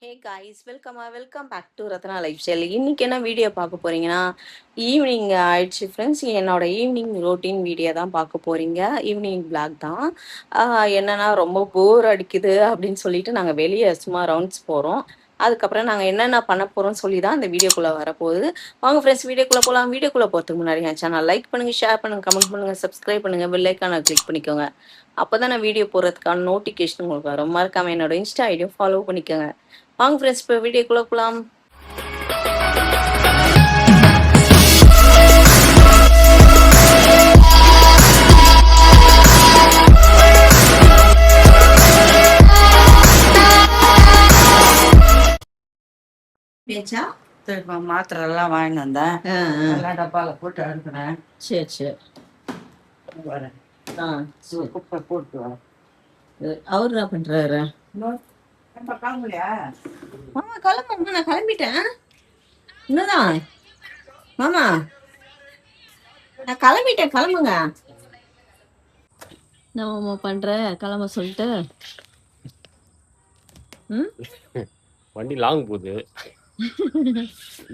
Hey guys welcome back to Ratna lifestyle. இன்னைக்கு என்ன video பார்க்க போறீங்கன்னா, ஈவினிங் ஆயிடுச்சு ஃப்ரெண்ட்ஸ். என்னோட ஈவினிங் ரொட்டீன் வீடியோ தான் பார்க்க போறீங்க. ஈவினிங் பிளாக் தான். என்னன்னா ரொம்ப போர் அடிக்குது அப்படின்னு சொல்லிட்டு நாங்கள் வெளியே சும்மா ரவுண்ட்ஸ் போகிறோம். அதுக்கப்புறம் நாங்கள் என்னென்ன பண்ண போகிறோம்னு சொல்லி தான் இந்த வீடியோக்குள்ளே வரப்போகுது. வாங்க ஃப்ரெண்ட்ஸ், வீடியோக்குள்ளே போகலாம். வீடியோக்குள்ளே போகிறதுக்கு முன்னாடி என் சேனல் லைக் பண்ணுங்கள், ஷேர் பண்ணுங்கள், கமெண்ட் பண்ணுங்கள், சப்ஸ்கிரைப் பண்ணுங்கள், பெல் ஐக்கானை கிளிக் பண்ணிக்கோங்க. அப்போ தான் நான் வீடியோ போடுறதுக்கான நோட்டிஃபிகேஷன் உங்களுக்கு வரும். மறக்காம என்னோட இன்ஸ்டா ஐடியும் ஃபாலோ பண்ணிக்கோங்க. வாங்க ஃப்ரெண்ட்ஸ், இப்போ வீடியோக்குள்ள போகலாம். பேச்சா திரும்ப மாத்திரை எல்லாம் வாங்கிட்டு வந்தேன். எல்லாம் டப்பால போட்டு அனுப்புனேன். சரி சரி வரேன். குப்பை போட்டு வரேன். அவர் என்ன பண்றாரு? கிளம்பலையா? மாமா கிளம்புமா, நான் கிளம்பிட்டேன். என்னதான் மாமா, நான் கிளம்பிட்டேன், கிளம்புங்க. என்ன மாமா பண்ற, கிளம்ப சொல்லிட்டு? வண்டி லாங் போகுது.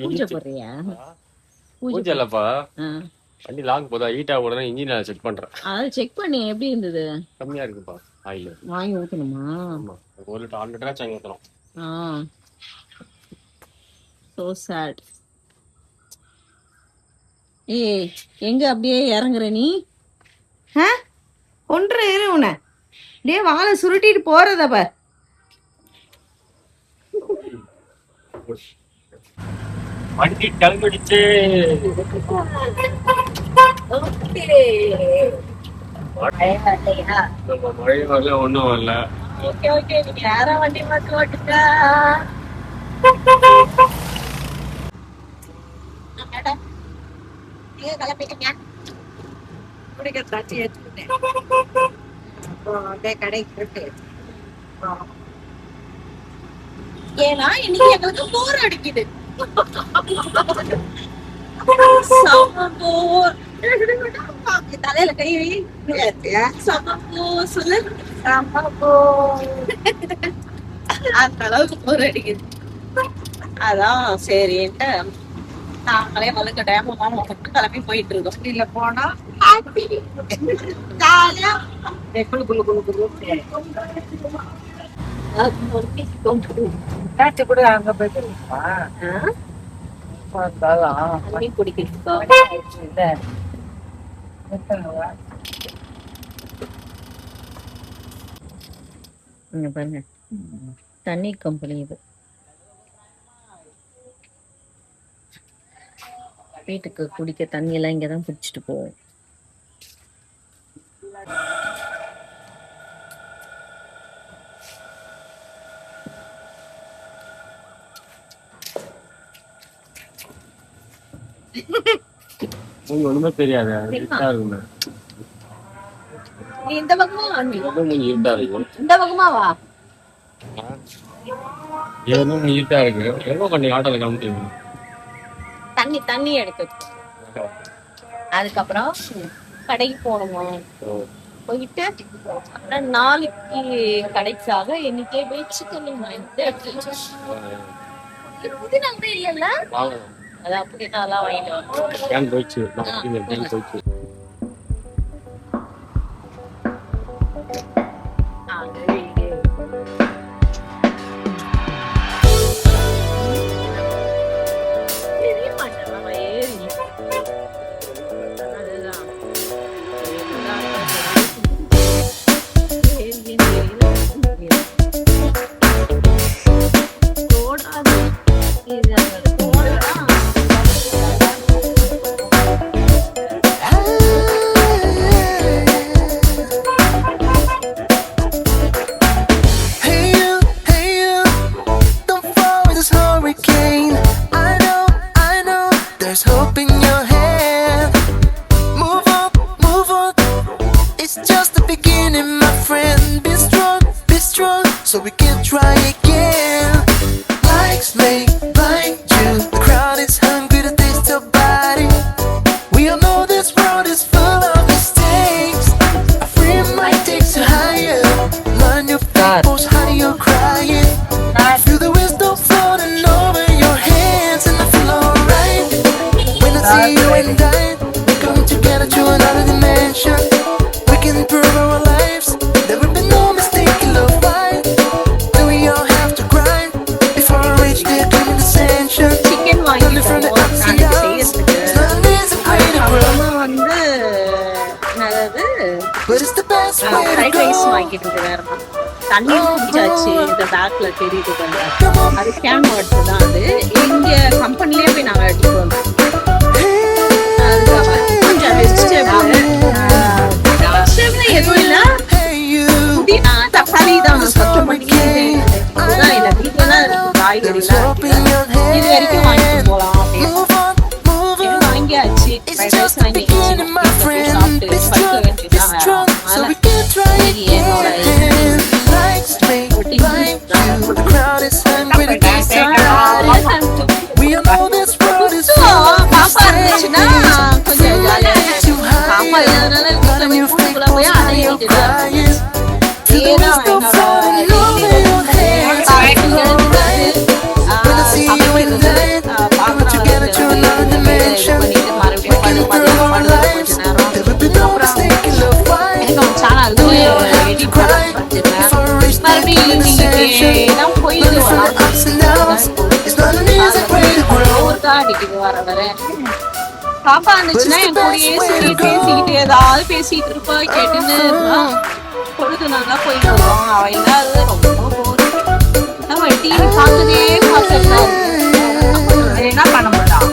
பூஜை போடுறியா? பூஜை இல்லப்பா, வண்டி லாங் போதா, ஹீட் ஆக உடனே இன்ஜின் செக் பண்றேன். அதாவது செக் பண்ணி எப்படி இருந்தது? கம்மியா இருக்குப்பா ஆயில். வாங்கி ஊத்தணுமா? ஆமா, 1 லிட்டர் 1 லிட்டராச்சும் வாங்கி ஊத்தணும். so sad. ஏய், எங்க அப்படியே இறங்குற நீ? ஒன்று இரு, உன்னை அப்படியே வாழை சுருட்டிட்டு போறத பார். வண்டி கிளம்பிடுச்சு. மழை வரல, ஒண்ணும் வரல. நீங்க யாரா வண்டி மாத்தி ஓட்டுங்க. நீங்க கிளம்பிட்டீங்க. குடிக்கிற தண்ணி எடுத்துக்கிட்டேன். அப்படியே கடைக்கு போட்டு, ஏன்னா இன்னைக்கு எங்களுக்கு போர் அடிக்குது. தலையில கை சொல்லு. அந்த அளவுக்கு போர் அடிக்குது. அதான் சரின்ட்டு நாங்களே வழுக்க டேம மாமா மட்டும் கிளம்பி போயிட்டு இருக்கோம். வண்டியில போனா ஜாலியா காய்ச்சி கூட அங்க போயிட்டு பாருங்க, தண்ணீர் கம்பெனி இது. வீட்டுக்கு குடிக்க தண்ணி எல்லாம் இங்கதான் பிடிச்சிட்டு போவோம். ஒண்ணுமே தெரியாது. நீ இந்த பக்கமா இருட்டா இருக்கு. இந்த பக்கமா வா. இருட்டா இருக்கு. எவ்வளோ கொஞ்சம் ஆட்டோல கிளம்பிட்டு தண்ணி எடுத்து அதுக்கப்புறம் கடைக்கு போகணுமா? போயிட்டு அப்புறம் நாளைக்கு கடைக்காக இன்னைக்கே போய் சிக்கன் வாங்கிட்டு புதினா கூட இல்லைல்ல, அதான் புதினா எல்லாம் வாங்கிட்டு போயிடுச்சு. ஃப்ரைட் ரைஸ் வாங்கிட்டு வேறமா தண்ணி குடிச்சாச்சு. இந்த பேக்ல தெரியுது பாருங்க, அது கேன் வாட்டர் தான். அது இங்க கம்பெனிலே போய் நாங்க எடுத்துட்டு வந்தோம். அதுக்காக கொஞ்சம் வெஜிடபிள் எதுவும் இல்ல, புதினா தக்காளி தான் சத்தம் பண்ணிக்கிட்டேன். அதுதான் இல்ல, வீட்டுல தான் இருக்கு காய்கறிலாம் இருக்கு. இது வரைக்கும் வாங்கிட்டு போலாம் அப்படின்னு வாங்கியாச்சு. ஃப்ரைட் ரைஸ் வாங்கியாச்சு. சாப்பிட்டு படுக்க வேண்டியதுதான் வேற. சரி, என்னோட பாப்பா இருந்துச்சுன்னா கொஞ்சம் ஜாலியா இருக்கும். பாப்பா இல்லாதனால வீட்டுல போய் கூட்டுக்குள்ள போய் அடையிட்டு பாப்பா இருந்துச்சுன்னா என் கூடயே பேசிக்கிட்டு ஏதாவது பேசிட்டு இருப்பா, கேட்டுன்னு பொழுது நல்லா போயிட்டு இருக்கோம். அவ இல்லாதது ரொம்ப நம்ம டிவி பார்த்துட்டே பார்த்துட்டு என்ன பண்ண முடியும்?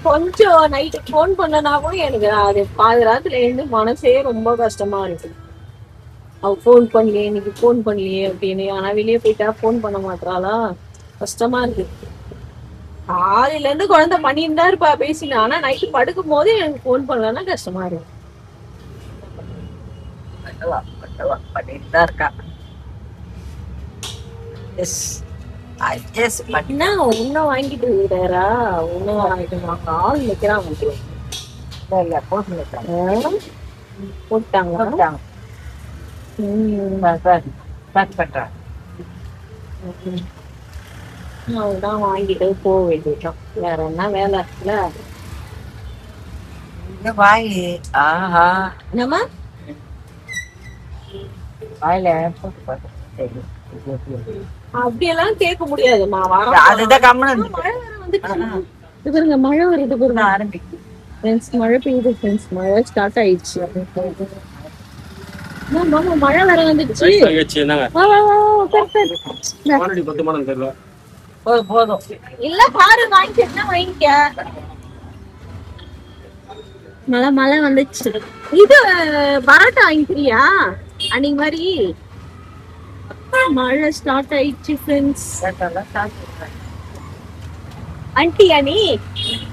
கொஞ்சம் நைட்டு போன் பண்ணனா கூட எனக்கு அது பாதி ராத்திரில இருந்து மனசே ரொம்ப கஷ்டமா இருக்கு. அவ போன் பண்ணலையே, இன்னைக்கு போன் பண்ணலையே அப்படின்னு. ஆனா வெளியே போயிட்டா போன் பண்ண மாட்டாளா, கஷ்டமா இருக்கு. காலையில இருந்து குழந்தை பண்ணியிருந்தா இருப்பா பேசினா, ஆனா நைட்டு படுக்கும் போது எனக்கு போன் பண்ணலன்னா கஷ்டமா இருக்கு. பண்ணிட்டு தான் இருக்கா. என்ன உன்ன வாங்கிட்டு இருக்கிறாரா? உன்ன வாங்கிட்டு வாங்க, ஆள் நிக்கிறான். போட்டாங்க அதுதான் வாங்கிட்டு போக வேண்டியதான். வேற என்ன வேலை இருக்குல்ல? வாய் ஆஹா என்னம்மா வாயில அப்படியெல்லாம் கேட்க முடியாதுமா. அதுதான் கம்மன் மழை வேற வந்துச்சு. இது பாருங்க, மழை வருது பாருங்க, ஆரம்பிக்கும். ஃப்ரெண்ட்ஸ் மழை பெய்யுது. ஃப்ரெண்ட்ஸ் மழை ஸ்டார்ட் ஆயிடுச்சு. மாமா மழை வேற வந்துடுச்சு. போதும் இல்ல பாரு, வாங்கிக்க வாங்கிக்க. மழை மழை வந்துச்சு. இது பரோட்டா வாங்கிக்கிறியா? அன்னைக்கு மாதிரி மழை ஸ்டார்ட் ஆயிடுச்சு ஃப்ரெண்ட்ஸ். ஆன்ட்டியா நீ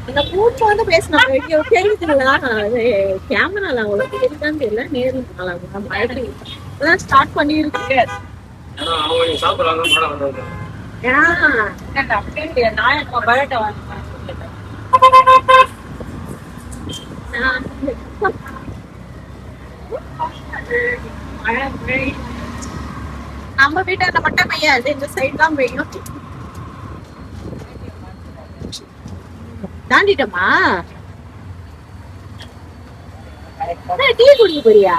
இந்த கூட்டு வந்து பேசினா வீடியோ தெரியுதுங்களா? கேமரால அவ்வளவு தெரியுதான்னு தெரியல. நேரில் மழை எல்லாம் ஸ்டார்ட் பண்ணிருக்கு. நம்ம வீட்டாண்ட மட்டும் பெய்யாது, இந்த சைடு தான் பெய்யும். தாண்டிட்டோமா? டீ குடிக்க போறியா?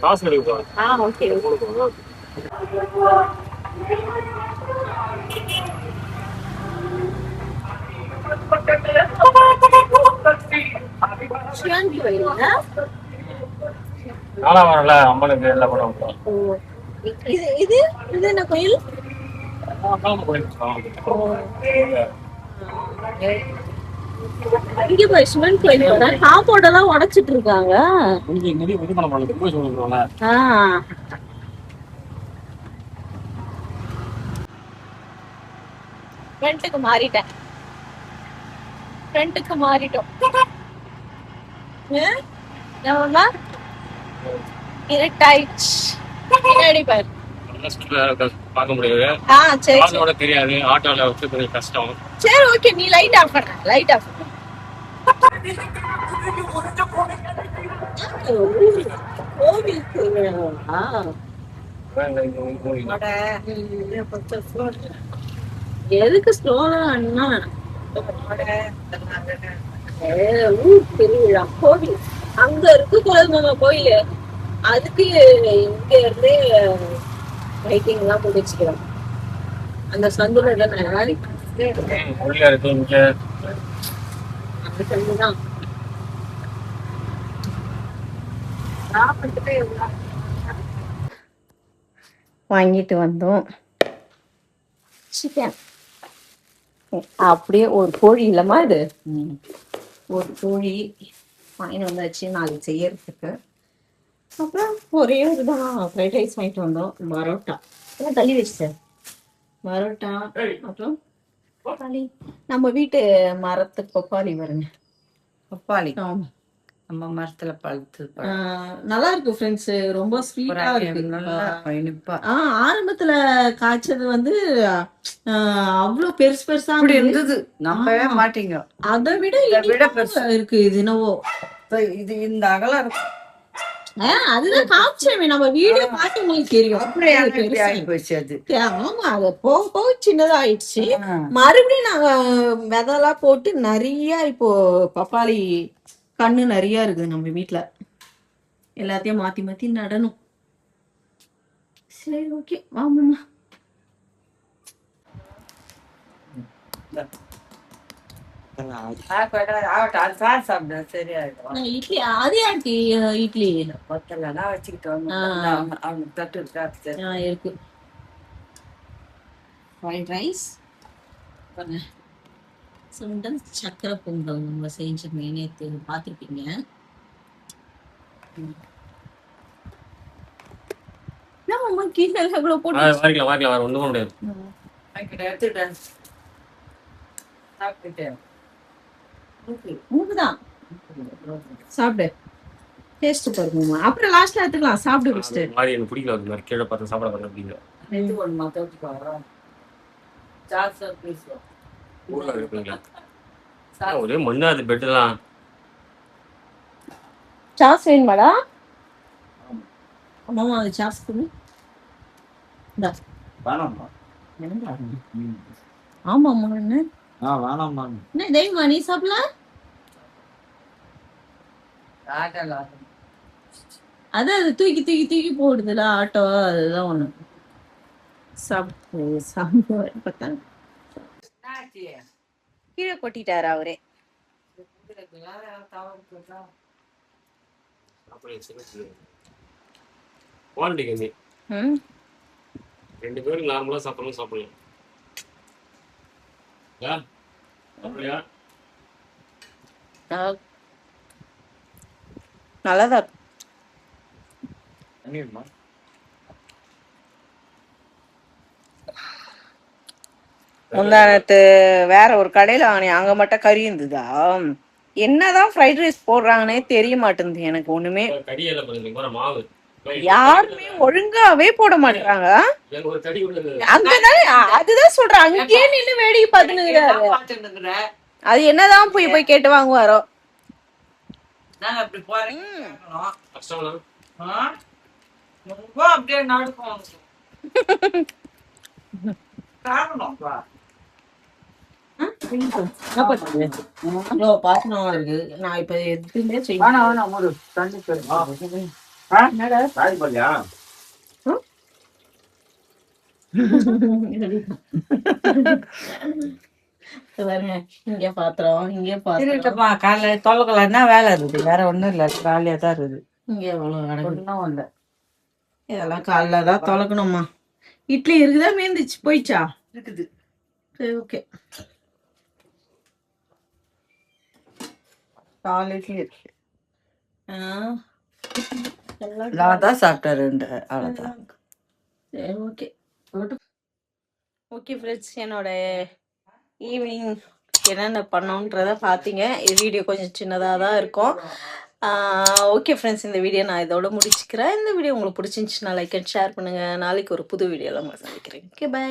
காசு கிடைக்குமா? ஓகே. சிவன் கோயிலுங்க. நாளா வரல அம்மனுக்கு எல்லாம் பண்ணுவோம். இது இது இது என்ன கோயில்? இங்க போய் சிவன் கோயில் காம்பவுண்ட் எல்லாம் உடைச்சிட்டு இருக்காங்க. ஃப்ரண்ட்டுக்கு மாறிட்டேன். ஃப்ரண்ட்டுக்கு மாறிட்டோம். இருட்டாயிடுச்சு. பின்னாடி பாரு. பார்க்க முடியாது. சரி சரி காதோட தெரியாது, ஆட்டோல வந்து கொஞ்சம் கஷ்டம். சரி ஓகே, நீ லைட் ஆஃப் பண்ண, லைட் ஆஃப் பண்ண. கோவில் திருவிழா. எதுக்கு ஸ்லோவா ஊர் திருவிழா கோவில் அங்க இருக்கக்கூடாது நம்ம கோயிலு. அதுக்கு இங்க இருந்து லைட்டிங் எல்லாம் முடிச்சுக்கலாம். அந்த சந்துல உள்ள இருக்கு இங்க. அந்த சந்துதான் வாங்கிட்டு வந்தோம். சிக்கன் அப்படியே ஒரு கோழி இல்லம்மா இது, ஒரு கோழி வாங்கிட்டு வந்தாச்சு நாளைக்கு செய்யறதுக்கு. அப்புறம் ஒரே இதுதான் ஃப்ரைட் ரைஸ் வாங்கிட்டு வந்தோம். பரோட்டா எல்லாம் தள்ளி வச்சிட்டேன். பரோட்டா அப்புறம் பப்பாளி, நம்ம வீட்டு மரத்து பப்பாளி வருங்க. பப்பாளி நம்ம மரத்துல பழுத்து நல்லா இருக்கு ஃப்ரெண்ட்ஸ், ரொம்ப ஸ்வீட்டா இருக்கு, நல்லா இனிப்பா. ஆரம்பத்துல காய்ச்சது வந்து அவ்வளவு பெருசு பெருசா இருந்தது, நம்பவே மாட்டீங்க. அதை விட பெருசா இருக்கு இது என்னவோ. இது இந்த அகலம் இருக்கு. அதுதான் காமிச்சேன், நம்ம வீடியோ பார்த்து உங்களுக்கு தெரியும். ஆமா, அது போக போக சின்னதாயிடுச்சு. மறுபடியும் நாங்க விதெல்லாம் போட்டு நிறைய இப்போ பப்பாளி கண்ணு நிறைய இருக்குது நம்ம வீட்டுல. எல்லாத்தையும் மாத்தி மாத்தி நடணும். சரி ஓகே வாமா. இட்லி அதே ஆட்டி இட்லி இருக்கு. ஃப்ரைட் ரைஸ், சுண்டல், சக்கரை பொங்கல் நம்ம செஞ்ச நேற்று பார்த்துருப்பீங்க. கீழே போட்டு ஒண்ணும் முடியாது. சாப்பிடு, டேஸ்ட் பாருங்க. அப்புறம் லாஸ்ட்ல எடுத்துக்கலாம். சாப்பிடு ஃபர்ஸ்ட். மாதிரி எனக்கு பிடிக்கல, அது மாதிரி கீழே பார்த்து சாப்பிட பார்க்க பிடிக்கல. ஊர்ல இருக்குங்களா ஒரே மண்ணா அது பெட்டெல்லாம். சாஸ் வேணுமாடா? அம்மா அது சாஸ் கொடு. ஆமாம்மா என்ன தெய்வமா நீ சாப்பிடல? அதான் அது தூக்கி தூக்கி தூக்கி போடுதுல ஆட்டோ, அதுதான் ஒண்ணு. சாப்பிட்டு பார்த்தா கீழே கொட்டிட்டாரு அவரே. ரெண்டு பேரும் நார்மலா சாப்பிடலாம். நல்லாதான் முந்தானத்து வேற ஒரு கடையில வாங்கினேன், அங்க மட்டும் கறி இருந்ததா. என்னதான் ஃப்ரைட் ரைஸ் போடுறாங்கன்னே தெரிய மாட்டேங்குது எனக்கு ஒண்ணுமே. யாருமே ஒழுங்காவே போட மாட்டாங்க. அங்கதான் அதுதான் சொல்றேன், அங்கேயே நின்று வேடிக்கை பார்த்துன்னு. அது என்னதான் போய் போய் கேட்டு வாங்குவாரோ. அப்படியே நடக்கும். பாசனமா இருக்கு. நான் இப்ப எதுவுமே இங்க பாத்திரம் இங்க பாத்திரம் காலையில தொலைக்கலன்னா வேலை இருக்குது, வேற ஒண்ணும் இல்ல, காலையா தான் இருக்குது. இங்க எவ்வளவு ஒன்றும் இல்லை, இதெல்லாம் காலைல தான் தொலைக்கணுமா. இட்லி இருக்குதா மீந்துச்சு போயிச்சா? இருக்குது. சரி ஓகே. 4 இட்லி இருக்கு. நான் தான் சாப்பிட்டேன் 2, அவ்வளோதான். சரி ஓகே ஓகே ஃப்ரெண்ட்ஸ், என்னோட ஈவினிங் என்னென்ன பண்ணோன்றத பார்த்தீங்க. வீடியோ கொஞ்சம் சின்னதாக தான் இருக்கும். ஓகே ஃப்ரெண்ட்ஸ், இந்த வீடியோ நான் இதோட முடிச்சுக்கிறேன். இந்த வீடியோ உங்களுக்கு பிடிச்சிருந்துச்சுன்னா லைக் அண்ட் ஷேர் பண்ணுங்கள். நாளைக்கு ஒரு புது வீடியோவில் உங்களை சந்திக்கிறேன். Okay, by.